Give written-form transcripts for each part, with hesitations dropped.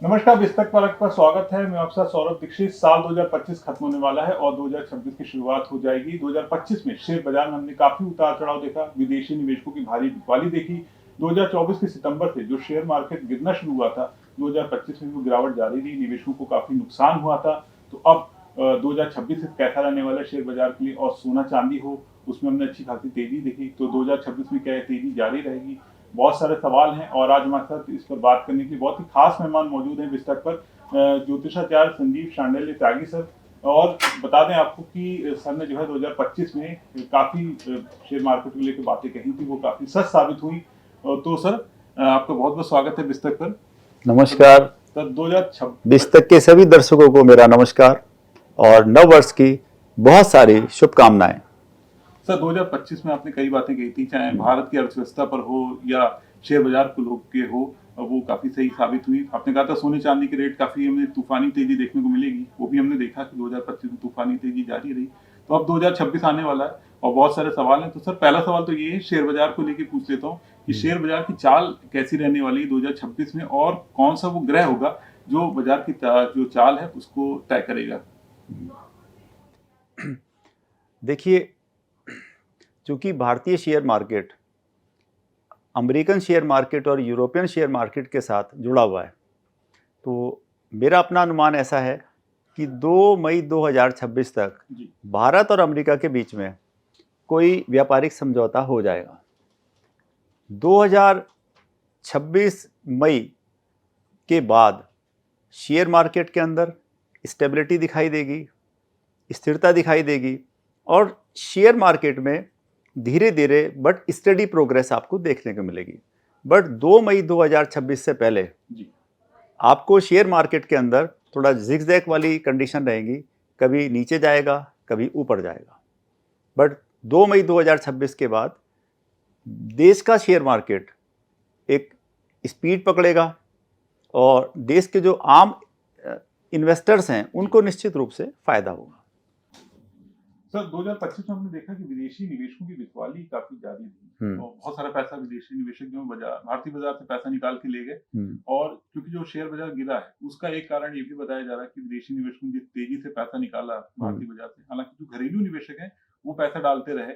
नमस्कार, विस्तक पर आपका स्वागत है। मैं आपका सौरभ दीक्षित। साल 2025 खत्म होने वाला है और 2026 की शुरुआत हो जाएगी। 2025 में शेयर बाजार में हमने काफी उतार चढ़ाव देखा, विदेशी निवेशकों की भारी बिकवाली देखी। 2024 के सितंबर से जो शेयर मार्केट गिरना शुरू हुआ था, 2025 में वो गिरावट जारी रही, निवेशकों को काफी नुकसान हुआ था। तो अब 2026 से कैसा रहने वाला है शेयर बाजार के लिए, और सोना चांदी हो उसमें हमने अच्छी खासी तेजी देखी। तो 2026 में क्या ये तेजी जारी रहेगी? बहुत सारे सवाल हैं और आज हमारे साथ इस पर बात करने के लिए बहुत ही खास मेहमान मौजूद हैं विस्तक पर। ज्योतिषाचार्य संजीव शांडिल्य त्यागी सर। और बता दें आपको कि सर ने जो है 2025 में काफी शेयर मार्केट को लेकर बातें कही थी, वो काफी सच साबित हुई। तो सर, आपका बहुत बहुत स्वागत है विस्तक पर। नमस्कार। तो 2026 विस्तक के सभी दर्शकों को मेरा नमस्कार और नव वर्ष की बहुत सारी शुभकामनाएं। सर, 2025 में आपने कई बातें कही थी, चाहे भारत की अर्थव्यवस्था पर हो या शेयर बाजार को लोग के हो, वो काफी सही साबित हुई। आपने कहा था सोने चांदी के रेट काफी हमें तूफानी तेजी देखने को मिलेगी, वो भी हमने देखा कि 2025 में तूफानी तेजी जारी रही। तो अब 2026 आने वाला है और बहुत सारे सवाल हैं। तो सर, पहला सवाल तो ये है, शेयर बाजार को लेके पूछ लेता हूँ कि शेयर बाजार की चाल कैसी रहने वाली है 2026 में, और कौन सा वो ग्रह होगा जो बाजार की जो चाल है उसको तय करेगा? देखिए, चूंकि भारतीय share market American share market और यूरोपियन शेयर मार्केट के साथ जुड़ा हुआ है, तो मेरा अपना अनुमान ऐसा है कि 2 मई 2026 तक भारत और अमेरिका के बीच में कोई व्यापारिक समझौता हो जाएगा। 2026 मई के बाद शेयर मार्केट के अंदर स्टेबिलिटी दिखाई देगी, स्थिरता दिखाई देगी और शेयर मार्केट में धीरे धीरे बट स्टडी प्रोग्रेस आपको देखने को मिलेगी। बट 2 मई 2026 से पहले आपको शेयर मार्केट के अंदर थोड़ा जिगजैग वाली कंडीशन रहेगी, कभी नीचे जाएगा कभी ऊपर जाएगा। बट 2 मई 2026 के बाद देश का शेयर मार्केट एक स्पीड पकड़ेगा और देश के जो आम इन्वेस्टर्स हैं उनको निश्चित रूप से फायदा होगा। सर, 2025 में हमने देखा कि विदेशी निवेशकों की बिकवाली काफी जारी थी और बहुत सारा पैसा विदेशी निवेशक जो भारतीय बाजार से पैसा निकाल के ले गए। और क्योंकि जो शेयर बाजार गिरा है उसका एक कारण ये भी बताया जा रहा है कि विदेशी निवेशकों ने तेजी से पैसा निकाला भारतीय बाजार से। हालांकि जो घरेलू निवेशक हैं वो पैसा डालते रहे,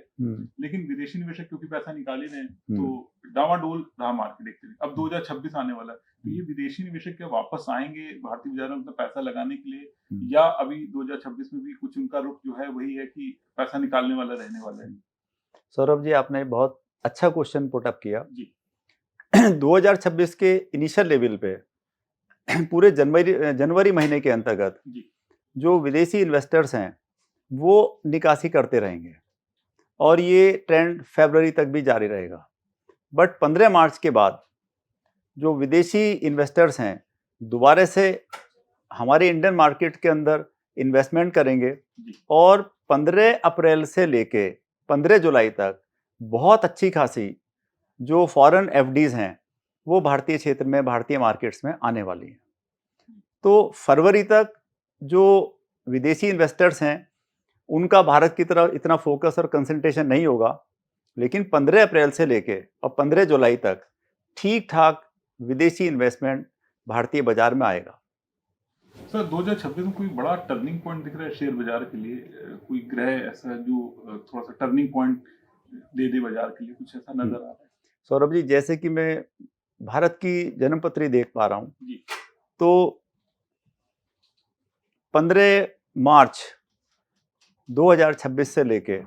लेकिन विदेशी निवेशक क्योंकि पैसा निकाल ही रहे तो डावाडोल रहा मार्केट एक तरीके। अब 2026 आने वाला है, तो ये विदेशी निवेशक क्या वापस आएंगे भारतीय बाजार में अपना पैसा लगाने के लिए, या अभी 2026 में भी कुछ उनका रुख जो है वही है कि पैसा निकालने वाला रहने वाला है? सौरभ जी, आपने बहुत अच्छा क्वेश्चन पुट अप किया जी। 2026 के इनिशियल लेवल पे पूरे जनवरी महीने के अंतर्गत जो विदेशी इन्वेस्टर्स हैं वो निकासी करते रहेंगे और ये ट्रेंड फरवरी तक भी जारी रहेगा। बट 15 मार्च के बाद जो विदेशी इन्वेस्टर्स हैं दोबारा से हमारे इंडियन मार्केट के अंदर इन्वेस्टमेंट करेंगे और 15 अप्रैल से लेके 15 जुलाई तक बहुत अच्छी खासी जो फॉरेन एफडीज हैं वो भारतीय क्षेत्र में, भारतीय मार्केट्स में आने वाली हैं। तो फरवरी तक जो विदेशी इन्वेस्टर्स हैं उनका भारत की तरफ इतना फोकस और कंसंट्रेशन नहीं होगा, लेकिन 15 अप्रैल से लेके और 15 जुलाई तक ठीक ठाक विदेशी इन्वेस्टमेंट भारतीय बाजार में आएगा। सर, 2026 में कोई बड़ा टर्निंग पॉइंट दिख रहा है शेयर बाजार के लिए? कोई ग्रह ऐसा जो थोड़ा सा टर्निंग पॉइंट दे दे बाजार के लिए, कुछ ऐसा नजर आ रहा है? सौरभ जी, जैसे कि मैं भारत की जन्मपत्री देख पा रहा हूँ तो 15 मार्च 2026 से लेके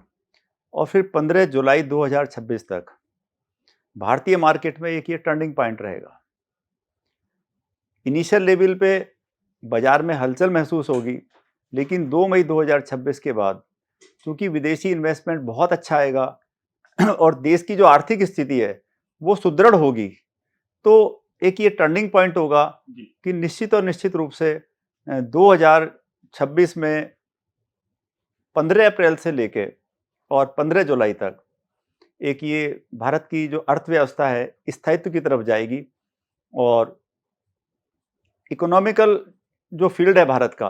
और फिर 15 जुलाई 2026 तक भारतीय मार्केट में एक ये टर्निंग पॉइंट रहेगा। इनिशियल लेवल पे बाजार में हलचल महसूस होगी, लेकिन 2 मई 2026 के बाद क्योंकि विदेशी इन्वेस्टमेंट बहुत अच्छा आएगा और देश की जो आर्थिक स्थिति है वो सुदृढ़ होगी, तो एक ये टर्निंग पॉइंट होगा कि निश्चित और निश्चित रूप से 2026 में 15 अप्रैल से लेके और 15 जुलाई तक एक ये भारत की जो अर्थव्यवस्था है स्थायित्व की तरफ जाएगी और इकोनॉमिकल जो फील्ड है भारत का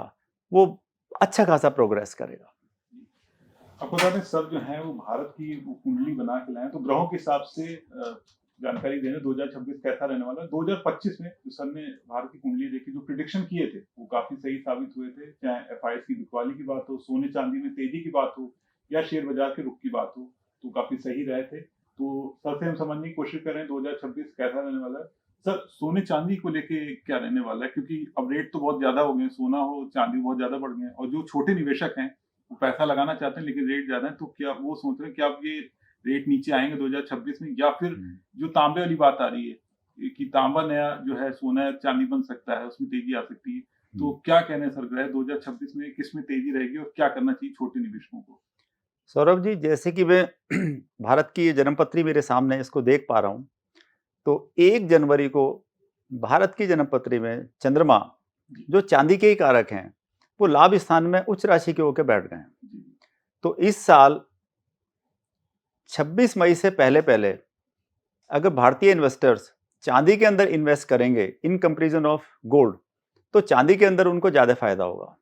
वो अच्छा खासा प्रोग्रेस करेगा। आपको बता दें, सर जो है वो भारत की वो कुंडली बना के लाए, तो ग्रहों के हिसाब से जानकारी दे रहे हैं 2026 कैसा रहने वाला है। 2025 में जो सर ने भारत की कुंडली देखी, जो प्रिडिक्शन किए थे वो काफी सही साबित हुए थे। चाहे एफआईआई की बिकवाली की बात हो, सोने चांदी में तेजी की बात हो, या शेयर बाजार के रुख की बात हो, तो काफी सही रहे थे। तो सर से हम समझने की कोशिश कर रहे हैं 2026 कैसा रहने वाला है। सर, सोने चांदी को लेके क्या रहने वाला है, क्योंकि अब रेट तो बहुत ज्यादा हो गए, सोना हो चांदी बहुत ज्यादा बढ़ गए हैं, और जो छोटे निवेशक हैं वो पैसा लगाना चाहते हैं लेकिन रेट ज्यादा है, तो क्या वो सोच रहे हैं कि अब ये रेट नीचे आएंगे 2026 में, या फिर जो तांबे वाली बात आ रही है कि तांबा नया जो है सोना चांदी बन सकता है, उसमें तेजी आ सकती है। तो क्या कहने सर ग्रह 2026 में किस में तेजी रहेगी और क्या करना चाहिए छोटे निवेशकों को? सौरभ जी, जैसे कि मैं भारत की ये जन्मपत्री मेरे सामने इसको देख पा रहा हूँ, तो 1 जनवरी को भारत की जन्मपत्री में चंद्रमा, जो चांदी के ही कारक हैं, वो लाभ स्थान में उच्च राशि के होकर बैठ गए हैं। तो इस साल 26 मई से पहले अगर भारतीय इन्वेस्टर्स चांदी के अंदर इन्वेस्ट करेंगे इन कंपैरिजन ऑफ गोल्ड, तो चांदी के अंदर उनको ज़्यादा फायदा होगा।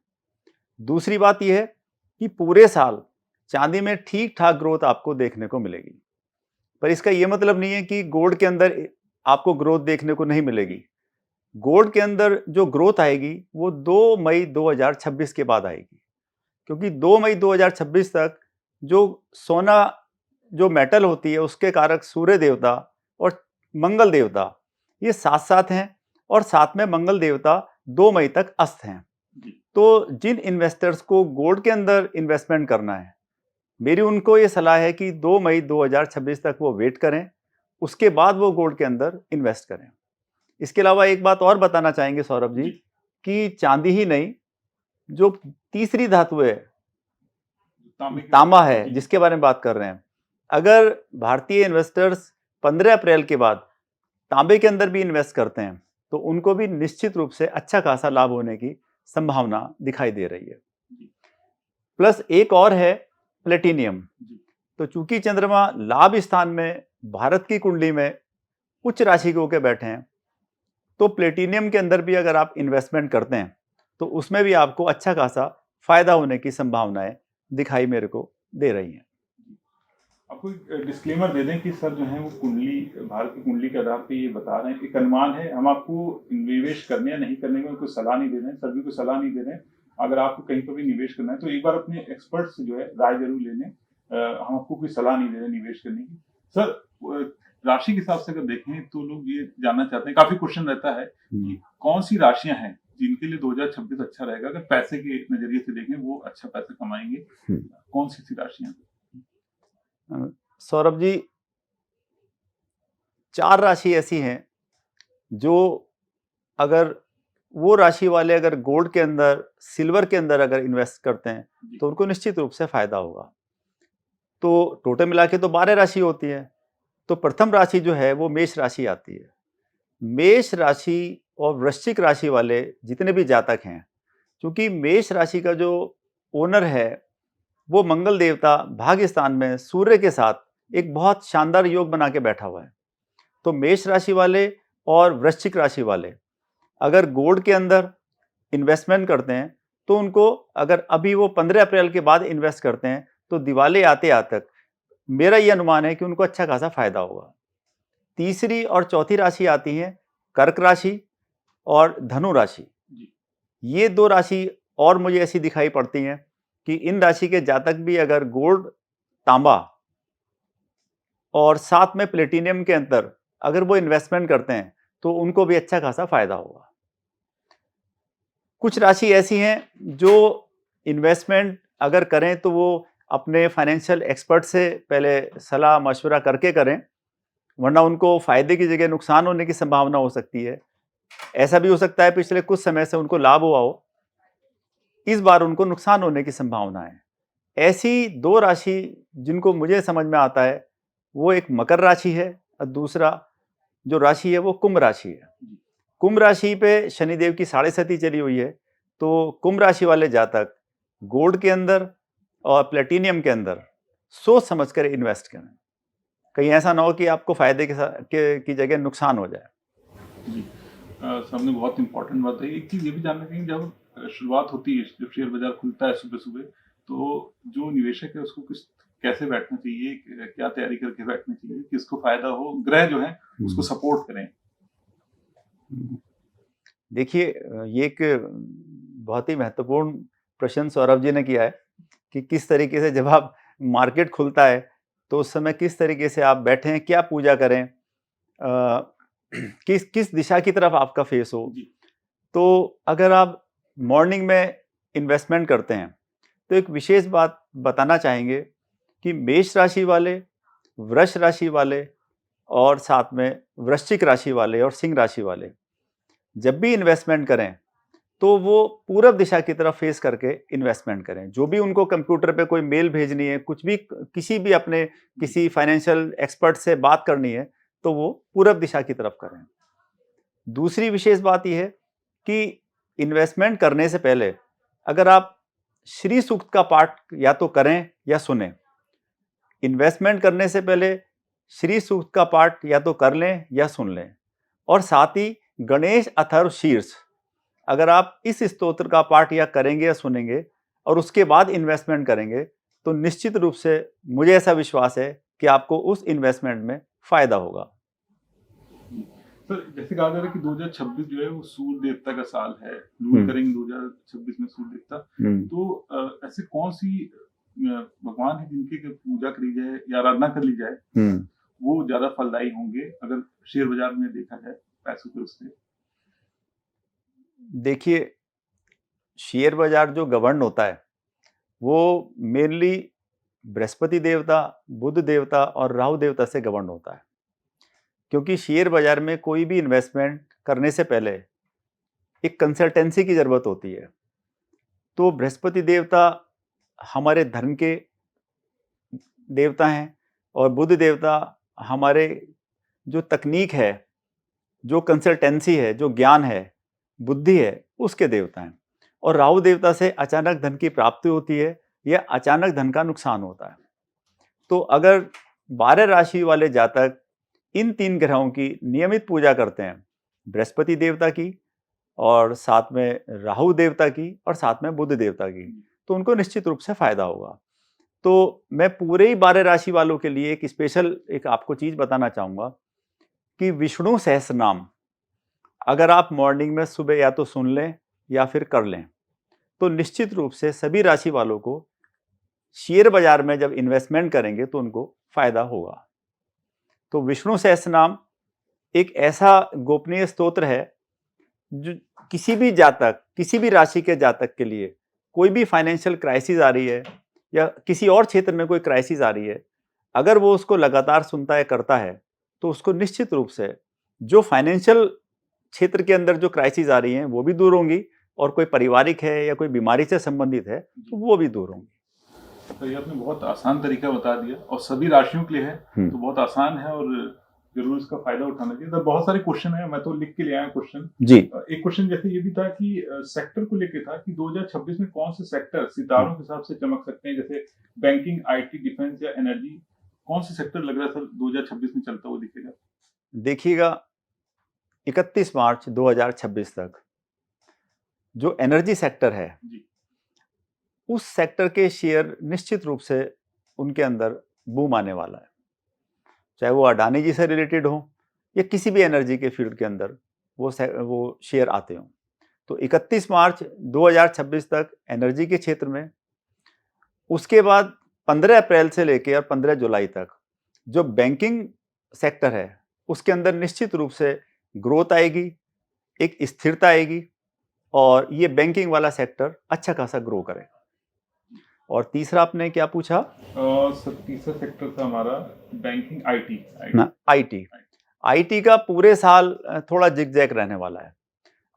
दूसरी बात यह है कि पूरे साल चांदी में ठीक ठाक ग्रोथ आपको देखने को मिलेगी, पर इसका यह मतलब नहीं है कि गोल्ड के अंदर आपको ग्रोथ देखने को नहीं मिलेगी। गोल्ड के अंदर जो ग्रोथ आएगी वो 2 मई 2026 के बाद आएगी, क्योंकि 2 मई 2026 तक जो सोना जो मेटल होती है उसके कारक सूर्य देवता और मंगल देवता ये साथ साथ हैं, और साथ में मंगल देवता 2 मई तक अस्त हैं। तो जिन इन्वेस्टर्स को गोल्ड के अंदर इन्वेस्टमेंट करना है, मेरी उनको ये सलाह है कि 2 मई 2026 तक वो वेट करें, उसके बाद वो गोल्ड के अंदर इन्वेस्ट करें। इसके अलावा एक बात और बताना चाहेंगे सौरभ जी, कि चांदी ही नहीं, जो तीसरी धातु है तांबा है जिसके बारे में बात कर रहे हैं, अगर भारतीय इन्वेस्टर्स 15 अप्रैल के बाद तांबे के अंदर भी इन्वेस्ट करते हैं तो उनको भी निश्चित रूप से अच्छा खासा लाभ होने की संभावना दिखाई दे रही है। प्लस एक और है प्लेटिनियम। तो चूंकि चंद्रमा लाभ स्थान में भारत की कुंडली में उच्च राशि के होकर बैठे हैं, तो प्लेटिनियम के अंदर भी अगर आप इन्वेस्टमेंट करते हैं तो उसमें भी आपको अच्छा खासा फायदा होने की संभावनाएं दिखाई मेरे को दे रही हैं। आपको एक डिस्क्लेमर दे दें कि सर जो है वो कुंडली, भारत की कुंडली के आधार पे ये बता रहे हैं, एक अनुमान है, हम आपको निवेश करने या नहीं करने में कोई सलाह नहीं दे रहे हैं, सर भी कोई सलाह नहीं दे रहे हैं। अगर आपको कहीं पर भी निवेश करना है तो एक बार अपने एक्सपर्ट से जो है राय जरूर ले लें। हम आपको कोई सलाह नहीं दे रहे निवेश करने की। सर, राशि के हिसाब से अगर देखें तो लोग ये जानना चाहते हैं, काफी क्वेश्चन रहता है कि कौन सी राशियां हैं जिनके लिए 2026 अच्छा रहेगा, अगर पैसे के नजरिए से देखें वो अच्छा पैसा कमाएंगे, कौन सी राशियां? सौरभ जी, 4 राशि ऐसी हैं जो अगर वो राशि वाले अगर गोल्ड के अंदर, सिल्वर के अंदर अगर इन्वेस्ट करते हैं तो उनको निश्चित रूप से फायदा होगा। तो टोटल मिला के तो 12 राशि होती है। तो प्रथम राशि जो है वो मेष राशि आती है। मेष राशि और वृश्चिक राशि वाले जितने भी जातक हैं, क्योंकि मेष राशि का जो ओनर है वो मंगल देवता भाग्य स्थान में सूर्य के साथ एक बहुत शानदार योग बना के बैठा हुआ है। तो मेष राशि वाले और वृश्चिक राशि वाले अगर गोल्ड के अंदर इन्वेस्टमेंट करते हैं तो उनको, अगर अभी वो 15 अप्रैल के बाद इन्वेस्ट करते हैं तो दिवाली आते तक मेरा ये अनुमान है कि उनको अच्छा खासा फायदा होगा। तीसरी और चौथी राशि आती है कर्क राशि और धनु राशि। ये 2 राशि और मुझे ऐसी दिखाई पड़ती हैं कि इन राशि के जातक भी अगर गोल्ड, तांबा और साथ में प्लेटिनियम के अंदर अगर वो इन्वेस्टमेंट करते हैं तो उनको भी अच्छा खासा फायदा होगा। कुछ राशि ऐसी हैं जो इन्वेस्टमेंट अगर करें तो वो अपने फाइनेंशियल एक्सपर्ट से पहले सलाह मशवरा करके करें, वरना उनको फायदे की जगह नुकसान होने की संभावना हो सकती है। ऐसा भी हो सकता है पिछले कुछ समय से उनको लाभ हुआ हो, इस बार उनको नुकसान होने की संभावना है। ऐसी 2 राशि जिनको मुझे समझ में आता है वो एक मकर राशि है और दूसरा जो राशि है वो कुंभ राशि है। कुंभ राशि पे शनिदेव की 7.5 चली हुई है, तो कुंभ राशि वाले जातक गोल्ड के अंदर और प्लेटिनियम के अंदर सोच समझकर इन्वेस्ट करें, कहीं ऐसा ना हो कि आपको फायदे की जगह नुकसान हो जाए। जी, सबने बहुत इंपॉर्टेंट बात है। एक चीज ये भी जानना चाहिए, जब शुरुआत होती है, जब शेयर बाजार खुलता है सुबह सुबह, तो जो निवेशक है उसको कैसे बैठना चाहिए, क्या तैयारी करके बैठना चाहिए, किसको फायदा हो, ग्रह जो है उसको सपोर्ट करें? देखिए ये एक बहुत ही महत्वपूर्ण प्रश्न सौरभ जी ने किया है कि किस तरीके से जब आप मार्केट खुलता है तो उस समय किस तरीके से आप बैठें, क्या पूजा करें, किस किस दिशा की तरफ आपका फेस हो। तो अगर आप मॉर्निंग में इन्वेस्टमेंट करते हैं तो एक विशेष बात बताना चाहेंगे कि मेष राशि वाले, वृष राशि वाले और साथ में वृश्चिक राशि वाले और सिंह राशि वाले जब भी इन्वेस्टमेंट करें तो वो पूरब दिशा की तरफ फेस करके इन्वेस्टमेंट करें। जो भी उनको कंप्यूटर पे कोई मेल भेजनी है, कुछ भी किसी भी अपने किसी फाइनेंशियल एक्सपर्ट से बात करनी है तो वो पूरब दिशा की तरफ करें। दूसरी विशेष बात यह है कि इन्वेस्टमेंट करने से पहले अगर आप श्री सूक्त का पाठ या तो करें या सुने। इन्वेस्टमेंट करने से पहले श्री सूक्त का पाठ या तो कर लें या सुन लें और साथ ही गणेश अथर्व शीर्ष अगर आप इस स्तोत्र का पाठ या करेंगे या सुनेंगे और उसके बाद इन्वेस्टमेंट करेंगे तो निश्चित रूप से मुझे ऐसा विश्वास है कि आपको उस इन्वेस्टमेंट में फायदा होगा। सर जैसे कहा जा रहा है कि 2026 जो है वो सूर्य देवता का साल है, रूल करेंगे 2026 में सूर्य देवता। तो ऐसे कौन सी भगवान है जिनकी पूजा करी जाए या आराधना कर ली जाए वो ज्यादा फलदायी होंगे अगर शेयर बाजार में देखा जाए पैसों के उससे? देखिए शेयर बाजार जो गवर्न होता है वो मेनली बृहस्पति देवता, बुध देवता और राहु देवता से गवर्न होता है। क्योंकि शेयर बाजार में कोई भी इन्वेस्टमेंट करने से पहले एक कंसल्टेंसी की जरूरत होती है। तो बृहस्पति देवता हमारे धर्म के देवता हैं और बुध देवता हमारे जो तकनीक है, जो कंसल्टेंसी है, जो ज्ञान है, बुद्धि है, उसके देवता हैं। और राहु देवता से अचानक धन की प्राप्ति होती है या अचानक धन का नुकसान होता है। तो अगर 12 राशि वाले जातक इन 3 ग्रहों की नियमित पूजा करते हैं, बृहस्पति देवता की और साथ में राहु देवता की और साथ में बुध देवता की, तो उनको निश्चित रूप से फायदा होगा। तो मैं पूरे ही 12 राशि वालों के लिए एक स्पेशल एक आपको चीज बताना चाहूंगा कि विष्णु सहस्त्रनाम अगर आप मॉर्निंग में सुबह या तो सुन लें या फिर कर लें तो निश्चित रूप से सभी राशि वालों को शेयर बाजार में जब इन्वेस्टमेंट करेंगे तो उनको फायदा होगा। तो विष्णु सहस्त्रनाम एक ऐसा गोपनीय स्तोत्र है जो किसी भी जातक, किसी भी राशि के जातक के लिए कोई भी फाइनेंशियल क्राइसिस आ रही है या किसी और क्षेत्र में कोई क्राइसिस आ रही है, अगर वो उसको लगातार सुनता है, करता है, तो उसको निश्चित रूप से जो फाइनेंशियल क्षेत्र के अंदर जो क्राइसिस आ रही हैं वो भी दूर होंगी और कोई पारिवारिक है या कोई बीमारी से संबंधित है तो वो भी दूर होंगी। तो ये आपने बहुत आसान तरीका बता दिया और सभी राशियों के लिए है तो बहुत आसान है और जरूर इसका फायदा उठाना चाहिए। तो बहुत सारे क्वेश्चन है, मैं तो लिख के ले आया क्वेश्चन जी। एक क्वेश्चन जैसे ये भी था कि सेक्टर को लेके था कि 2026 में कौन से सेक्टर सितारों के हिसाब से चमक सकते हैं, जैसे बैंकिंग, आईटी, डिफेंस या एनर्जी, कौन से सेक्टर लग रहा है सर 2026 में चलता हुआ दिखेगा? देखिएगा 31 मार्च 2026 तक जो एनर्जी सेक्टर है जी, उस सेक्टर के शेयर निश्चित रूप से उनके अंदर बूम आने वाला है, चाहे वो अडानी जी से रिलेटेड हो या किसी भी एनर्जी के फील्ड के अंदर वो शेयर आते हों। तो 31 मार्च 2026 तक एनर्जी के क्षेत्र में, उसके बाद 15 अप्रैल से लेकर और 15 जुलाई तक जो बैंकिंग सेक्टर है उसके अंदर निश्चित रूप से ग्रोथ आएगी, एक स्थिरता आएगी और ये बैंकिंग वाला सेक्टर अच्छा खासा ग्रो करेगा। और तीसरा आपने क्या पूछा? सर तीसरा सेक्टर था हमारा बैंकिंग, आईटी। आईटी का पूरे साल थोड़ा जिगजैग रहने वाला है।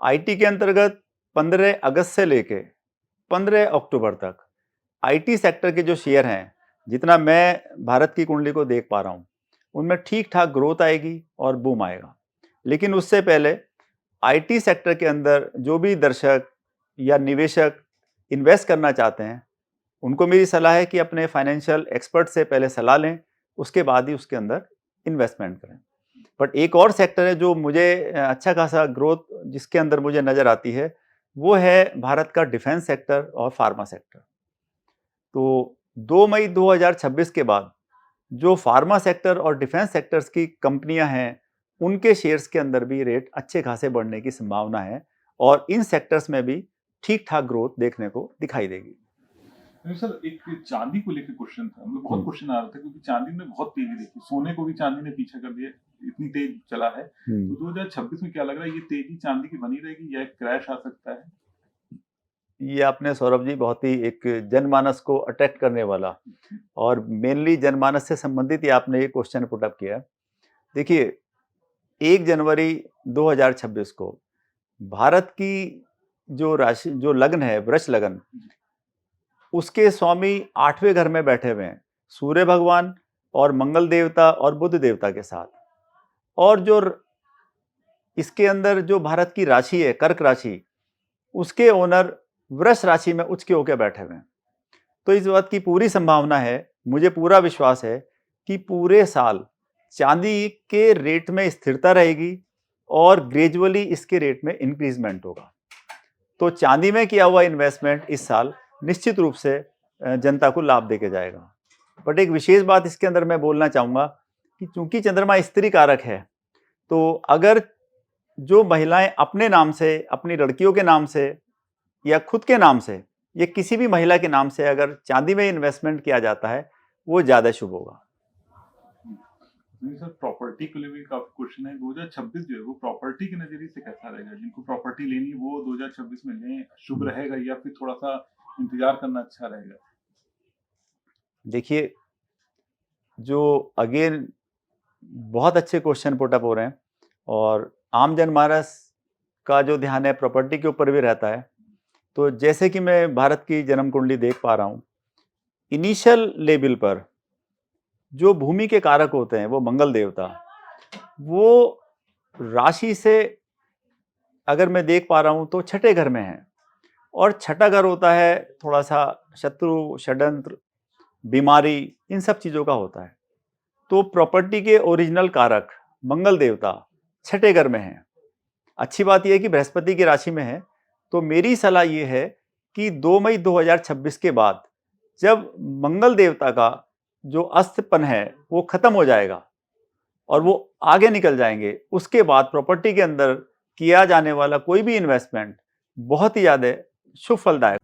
आईटी के अंतर्गत 15 अगस्त से लेके 15 अक्टूबर तक आईटी सेक्टर के जो शेयर हैं, जितना मैं भारत की कुंडली को देख पा रहा हूँ, उनमें ठीक ठाक ग्रोथ आएगी और बूम आएगा। लेकिन उससे पहले आईटी सेक्टर के अंदर जो भी दर्शक या निवेशक इन्वेस्ट करना चाहते हैं उनको मेरी सलाह है कि अपने फाइनेंशियल एक्सपर्ट से पहले सलाह लें, उसके बाद ही उसके अंदर इन्वेस्टमेंट करें। बट एक और सेक्टर है जो मुझे अच्छा खासा ग्रोथ जिसके अंदर मुझे नज़र आती है वो है भारत का डिफेंस सेक्टर और फार्मा सेक्टर। तो 2 मई 2026 के बाद जो फार्मा सेक्टर और डिफेंस सेक्टर्स की कंपनियां हैं उनके शेयर्स के अंदर भी रेट अच्छे खासे बढ़ने की संभावना है और इन सेक्टर्स में भी ठीक ठाक ग्रोथ देखने को दिखाई देगी। नहीं सर, एक चांदी को लेकर क्वेश्चन था, मतलब बहुत क्वेश्चन आ रहा था क्योंकि चांदी ने बहुत तेजी देखी, सोने को भी चांदी ने पीछे कर दिया, इतनी तेज चला है। तो 2026 में क्या लग रहा है, ये तेजी चांदी की बनी रहेगी या एक क्रैश आ सकता है? ये आपने सौरभ जी बहुत ही एक जनमानस को अट्रैक्ट करने वाला और मेनली जनमानस से संबंधित ही आपने ये क्वेश्चन पुट अप किया। देखिए 1 जनवरी 2026 को भारत की जो राशि जो लग्न है वृष लग्न, उसके स्वामी 8वें घर में बैठे हुए हैं सूर्य भगवान और मंगल देवता और बुध देवता के साथ। और जो इसके अंदर जो भारत की राशि है कर्क राशि, उसके ओनर वृष राशि में उच्च के होकर बैठे हुए हैं। तो इस बात की पूरी संभावना है, मुझे पूरा विश्वास है कि पूरे साल चांदी के रेट में स्थिरता रहेगी और ग्रेजुअली इसके रेट में इंक्रीजमेंट होगा। तो चांदी में किया हुआ इन्वेस्टमेंट इस साल निश्चित रूप से जनता को लाभ देके जाएगा। बट एक विशेष बात इसके अंदर मैं बोलना चाहूँगा कि चूंकि चंद्रमा स्त्री कारक है, तो अगर जो महिलाएं अपने नाम से, अपनी लड़कियों के नाम से या खुद के नाम से या किसी भी महिला के नाम से अगर चांदी में इन्वेस्टमेंट किया जाता है, वो ज़्यादा शुभ होगा। नहीं सर, प्रॉपर्टी को लेकर काफी क्वेश्चन है। 2026 जो है वो प्रॉपर्टी के नजरिए से कैसा रहेगा? जिनको प्रॉपर्टी लेनी है वो 2026 में लें, शुभ रहेगा या फिर थोड़ा सा इंतजार करना अच्छा रहेगा? देखिए, जो अगेन बहुत अच्छे क्वेश्चन पुट अप हो रहे हैं और आम जनमानस का जो ध्यान है प्रॉपर्टी के ऊपर भी रहता है। तो जैसे कि मैं भारत की जन्म कुंडली देख पा रहा हूँ, इनिशियल लेवल पर जो भूमि के कारक होते हैं वो मंगल देवता, वो राशि से अगर मैं देख पा रहा हूँ तो छठे घर में है और छठा घर होता है थोड़ा सा शत्रु, षड्यंत्र, बीमारी, इन सब चीज़ों का होता है। तो प्रॉपर्टी के ओरिजिनल कारक मंगल देवता छठे घर में है। अच्छी बात यह है कि बृहस्पति की राशि में है। तो मेरी सलाह ये है कि 2 मई 2026 के बाद जब मंगल देवता का जो अस्तपन है वो खत्म हो जाएगा और वो आगे निकल जाएंगे, उसके बाद प्रॉपर्टी के अंदर किया जाने वाला कोई भी इन्वेस्टमेंट बहुत ही ज़्यादा शुभ फलदायक।